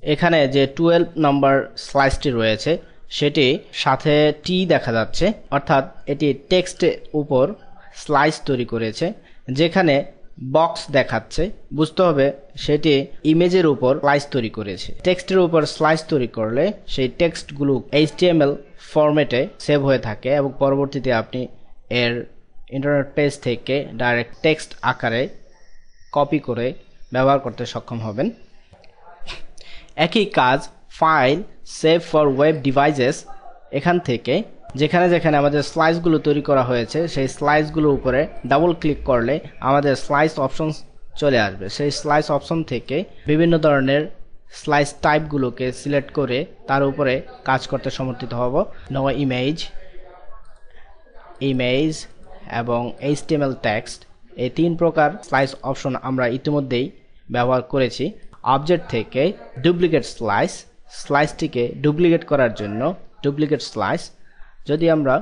এখানে যে 12 নম্বর স্লাইসটি রয়েছে সেটি সাথে টি দেখা যাচ্ছে, অর্থাৎ এটি টেক্সটের উপর স্লাইস তৈরি করেছে। যেখানে বক্স দেখাচ্ছে, বুঝতে হবে সেটি ইমেজের উপর স্লাইস তৈরি করেছে। টেক্সটের উপর স্লাইস তৈরি করলে সেই টেক্সটগুলো HTML ফরম্যাটে সেভ হয়ে থাকে এবং পরবর্তীতে আপনি এর ইন্টারনেট পেজ থেকে ডাইরেক্ট টেক্সট আকারে কপি করে ব্যবহার করতে সক্ষম হবেন। একই কাজ file save for web devices, এখান থেকে যেখানে যেখানে আমাদের স্লাইসগুলো তৈরি করা হয়েছে সেই স্লাইসগুলোর উপরে ডাবল ক্লিক করলে আমাদের স্লাইস অপশন চলে আসবে। সেই স্লাইস অপশন থেকে বিভিন্ন ধরনের স্লাইস টাইপগুলোকে সিলেক্ট করে তার উপরে কাজ করতে সমর্থিত হব। নো ইমেজ এবং HTML টেক্সট, এই 3 প্রকার স্লাইস অপশন আমরা ইতিমধ্যেই ব্যবহার করেছি। অবজেক্ট থেকে ডুপ্লিকেট স্লাইসটিকে ডুপ্লিকেট করার জন্য ডুপ্লিকেট স্লাইস। যদি আমরা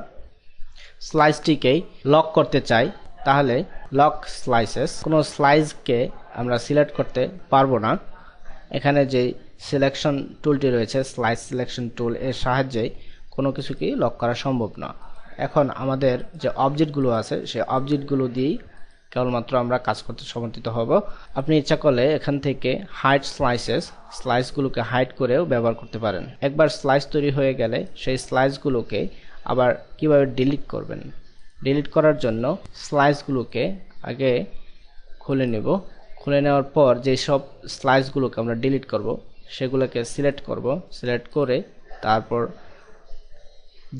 স্লাইসটিকে লক করতে চাই তাহলে লক স্লাইসেস। কোনো স্লাইসকে আমরা সিলেক্ট করতে পারবো না, এখানে যে সিলেকশন টুলটি রয়েছে স্লাইস সিলেকশন টুল, এর সাহায্যে কোনো কিছুকেই লক করা সম্ভব না। এখন আমাদের যে অবজেক্টগুলো আছে সেই অবজেক্টগুলো দিয়েই কেবলমাত্র আমরা কাজ করতে সমর্থিত হব। আপনি ইচ্ছা করলে এখান থেকে হাইড স্লাইসগুলোকে হাইড করেও ব্যবহার করতে পারেন। একবার স্লাইস তৈরি হয়ে গেলে সেই স্লাইসগুলোকে আবার কিভাবে ডিলিট করবেন, ডিলিট করার জন্য স্লাইসগুলোকে আগে খুলে নেব। খুলে নেওয়ার পর যেসব স্লাইসগুলোকে আমরা ডিলিট করব সেগুলোকে সিলেক্ট করে তারপর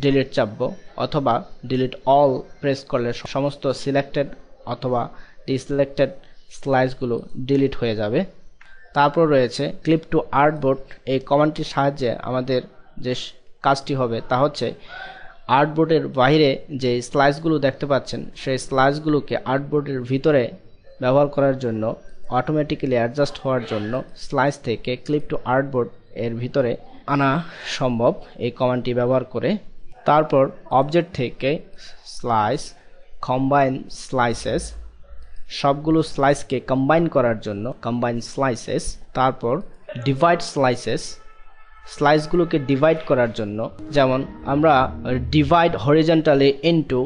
ডিলিট চাপবো, অথবা ডিলিট অল প্রেস করলে সমস্ত সিলেক্টেড অথবা ডিসিলেক্টেড স্লাইসগুলো ডিলিট হয়ে যাবে। তারপর রয়েছে ক্লিপ টু আর্টবোর্ড। এই কমান্ডটির সাহায্যে আমাদের যে কাজটি হবে তা হচ্ছে আর্টবোর্ডের বাইরে যে স্লাইসগুলো দেখতে পাচ্ছেন সেই স্লাইসগুলোকে আর্টবোর্ডের ভিতরে ব্যবহার করার জন্য, অটোমেটিক্যালি অ্যাডজাস্ট হওয়ার জন্য স্লাইস থেকে ক্লিপ টু আর্টবোর্ড এর ভিতরে আনা সম্ভব এই কমান্ডটি ব্যবহার করে। তারপর অবজেক্ট থেকে স্লাইস কম্বাইন স্লাইসেস, সবগুলো স্লাইসকে কম্বাইন করার জন্য কম্বাইন স্লাইসেস। তারপর ডিভাইড স্লাইসগুলোকে ডিভাইড করার জন্য, যেমন আমরা ডিভাইড হরিজন্টালি ইনটু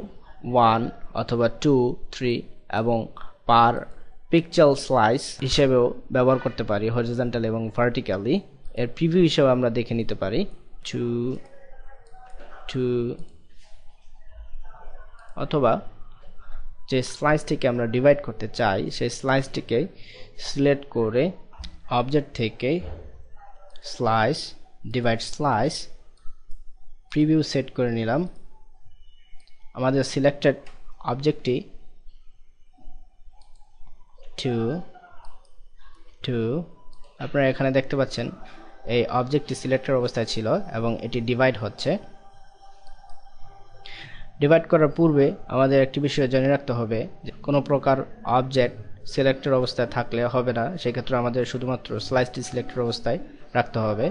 1 অথবা 2, 3 এবং পার পিক্সেল স্লাইস হিসেবেও ব্যবহার করতে পারি, হরিজন্টালি এবং ভার্টিক্যালি। এর প্রিভিউ হিসেবে আমরা দেখে নিতে পারি 2 অথবা যে স্লাইসটিকে আমরা ডিভাইড করতে চাই সেই স্লাইসটিকে সিলেক্ট করে অবজেক্ট থেকে slice divide slice preview set করে নিলাম। আমাদের সিলেক্টেড অবজেক্টটি 2 আপনারা এখানে দেখতে পাচ্ছেন এই অবজেক্টটি সিলেক্টেড অবস্থায় ছিল এবং এটি ডিভাইড হচ্ছে। ডিভাইড করার পূর্বে আমাদের একটি বিষয় জেনে রাখতে হবে যে কোনো প্রকার অবজেক্ট সিলেক্টেড অবস্থায় থাকলে হবে না, সেক্ষেত্রে আমাদের শুধুমাত্র স্লাইসটি সিলেক্টেড অবস্থায় রাখতে হবে।